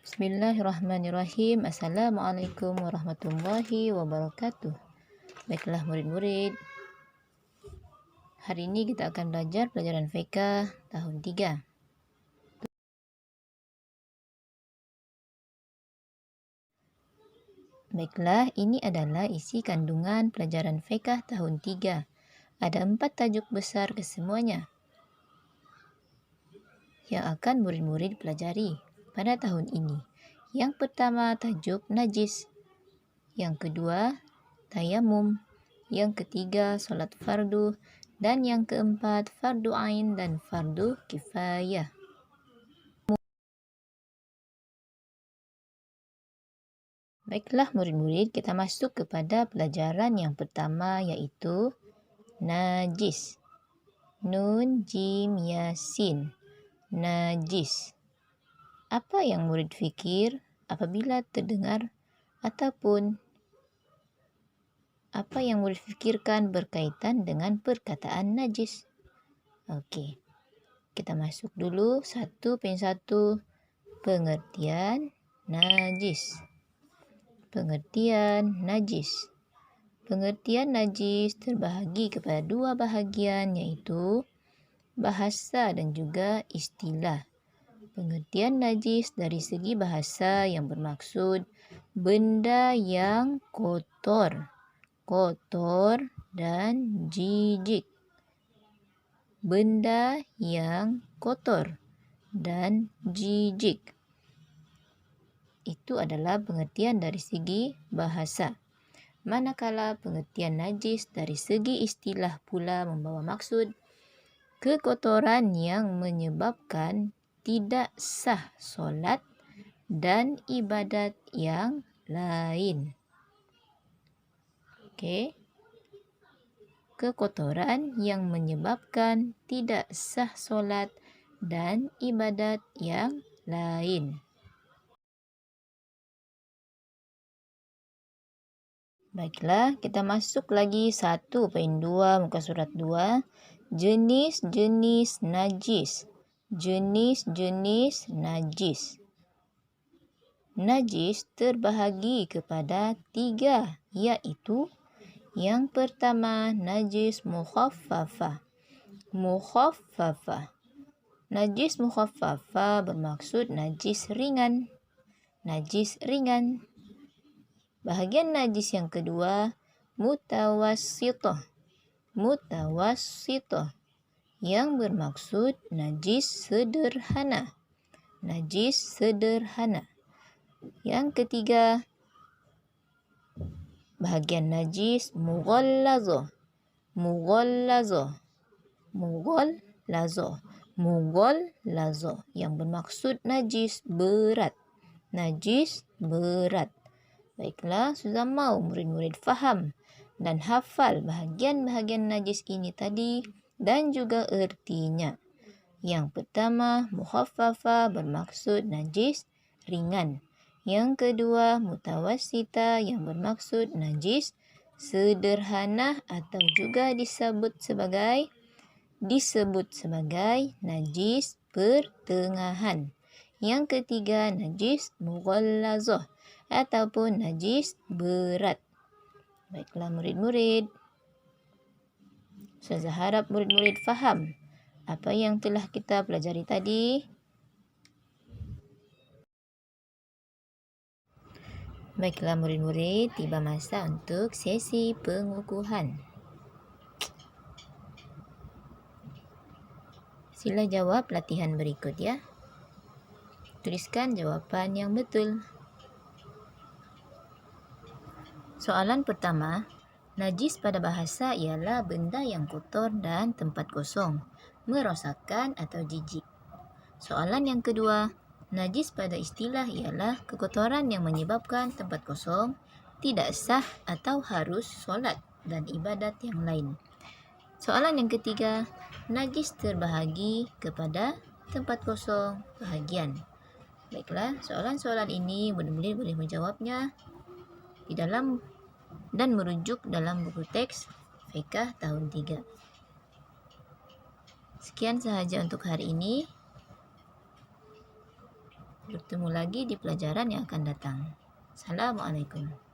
Bismillahirrahmanirrahim. Assalamualaikum warahmatullahi wabarakatuh. Baiklah murid-murid, hari ini kita akan belajar pelajaran fiqh tahun 3. Baiklah, ini adalah isi kandungan pelajaran fiqh tahun 3. Ada 4 tajuk besar kesemuanya yang akan murid-murid pelajari pada tahun ini. Yang pertama, tajuk najis. Yang kedua, tayamum. Yang ketiga, solat fardu. Dan yang keempat, fardu ain dan fardu kifayah. Baiklah murid-murid, kita masuk kepada pelajaran yang pertama, yaitu najis. Nun, jim, yasin. Najis. Apa yang murid fikir apabila terdengar ataupun apa yang murid fikirkan berkaitan dengan perkataan najis? Okey. Kita masuk dulu satu persatu pengertian najis. Pengertian najis. Pengertian najis terbahagi kepada 2 bahagian, iaitu bahasa dan juga istilah. Pengertian najis dari segi bahasa yang bermaksud benda yang kotor dan jijik. Benda yang kotor dan jijik. Itu adalah pengertian dari segi bahasa. Manakala pengertian najis dari segi istilah pula membawa maksud kekotoran yang menyebabkan tidak sah solat dan ibadat yang lain. Okey. Kekotoran yang menyebabkan tidak sah solat dan ibadat yang lain. Baiklah, kita masuk lagi 1.2 muka surat 2. Jenis-jenis najis. Jenis-jenis najis. Najis terbahagi kepada 3, iaitu yang pertama, najis mukhaffafah. Mukhaffafah. Najis mukhaffafah bermaksud najis ringan. Najis ringan. Bahagian najis yang kedua, mutawassithah. Mutawassithah. Yang bermaksud najis sederhana. Najis sederhana. Yang ketiga, bahagian najis mughallazah. Mughallazah. Mughallazah. Mughallazah yang bermaksud najis berat. Najis berat. Baiklah, sudah mau murid-murid faham dan hafal bahagian-bahagian najis ini tadi dan juga ertinya. Yang pertama, mukhaffafah bermaksud najis ringan. Yang kedua, mutawassithah yang bermaksud najis sederhana atau juga disebut sebagai najis pertengahan. Yang ketiga, najis mughallazah ataupun najis berat. Baiklah murid-murid. Saya harap murid-murid faham apa yang telah kita pelajari tadi. Baiklah murid-murid, tiba masa untuk sesi pengukuhan. Sila jawab latihan berikut ya. Tuliskan jawapan yang betul. Soalan pertama, najis pada bahasa ialah benda yang kotor dan tempat kosong, merosakkan atau jijik. Soalan yang kedua, najis pada istilah ialah kekotoran yang menyebabkan tempat kosong, tidak sah atau harus solat dan ibadat yang lain. Soalan yang ketiga, najis terbahagi kepada tempat kosong bahagian. Baiklah, soalan-soalan ini murid-murid boleh menjawabnya di dalam dan merujuk dalam buku teks fiqh tahun 3. Sekian sahaja untuk hari ini. bertemu lagi di pelajaran yang akan datang. Assalamualaikum.